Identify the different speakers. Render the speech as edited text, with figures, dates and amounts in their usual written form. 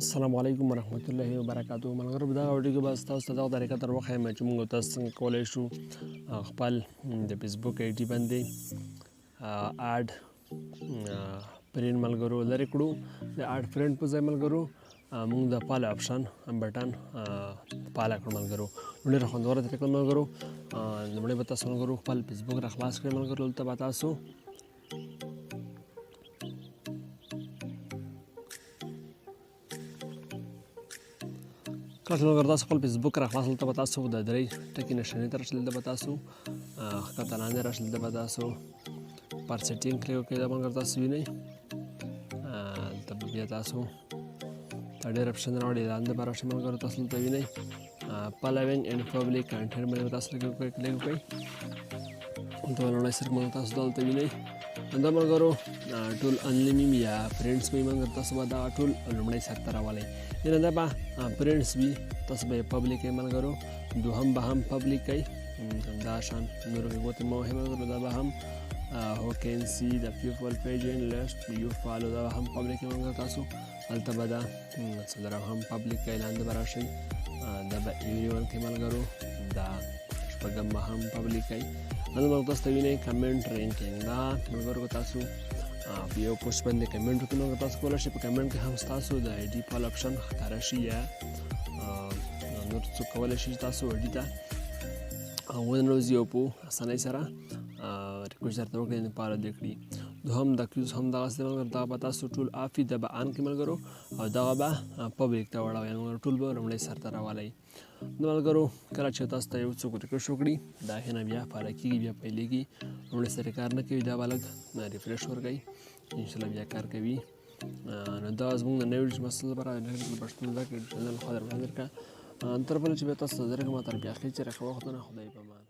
Speaker 1: السلام علیکم ورحمت الله وبرکاتو. ملګرو په دغه ویډیو کې به تاسو ته دغه طریقه در وښیم چې موږ تاسو څنګه کولی شو خپل د فیسبوک آی ډي باندې اډ فرینډ ملګرو لرې کړو. د اډ فرینډ په ځای ملګرو موږ د فالو آپشن بټن فالو کړو ملګرو. ډېره خوندوره طریقه ملګرو. لومړی به تاسو ملګرو خپل فیسبوک را خلاص کړئ ملګرو. دلته به تاسو کله چې ملګرو تاسو خپل فیسبوک را خلاص دلته به تاسو د درې ټکي نښانې ته راشئ. دلته به تاسو ښکته لاندې راشئ. دلته به تاسو پر سیټینګ کلیک وکړئ. دا ملګرو تاسو وینئ. دلته به بیا تاسو ته ډېر اپشن راوړي. لاندې به راشئ ملګرو. تاسو دلته وینئ فالوینګ اینډ پبلیک کنټینټ باندې به تاسو کلیک وکړئ. دلته به لومړی سر ملګرو تاسو دلته وینئ. دا ملګرو ټول انلیمیم یا فرینډس وي ملګرو. تاسو به دغه ټول لومړی سر ته راولئ. یعنې دا به فرینډس وي. تاسو به یې پبلیک کئ ملګرو. دوهم به هم پبلیک کئ. همدا شان نورو کې ګوتې مه وهئ ملګرو. دا به هم who can see the people page and list you follow دا به هم پبلیک کئ ملګرو. تاسو هلته به دا څلورم هم پبلیک کئ. لاندې به راشئ. دا به ایوریون کئ ملګرو. دا شپږم به هم پبلیک کئ. نن ملګرو تاسو ته وینئ کمنټ رینکینګ. دا ملګرو که تاسو په یو پوسټ باندې کمنټ وکړئ ملګرو تاسو کولی شئ په کمنټ کې هم ستاسو د آی ډي فالو آپشن ښکاره شي یا نور څوک کولی شي چې تاسو آی ډي ته وننوځي او په اسانۍ سره ریکویسټ درته وکړي یعنې فالو دې کړي. دوهم د کیوز هم دغسې دی ملګرو. دغه به تاسو ټول آف وي. دا به آن کړئ ملګرو او دغه به پبلیک ته واړوئ. ملګرو ټول به لومړی سر ته راولئ. نو ملګرو کله چې تاسو ته یو څوک ریکویسټ وکړي د هغې نه بیا فالو کېږي بیا پیلېږي. لومړی سر یې کار نه کوي. دا به لږ ریفریش ورکوئ. انشاءالله بیا کار کوي. نو دا زموږ د نوي ویډیو مسلو لپاره پښتو زده کړې چینل خوا در وړاندې کړه. تر بله چې بیا تاسو ته زه درکړم تر بیا خیر چېرې ښه وختونه. خدای په امان.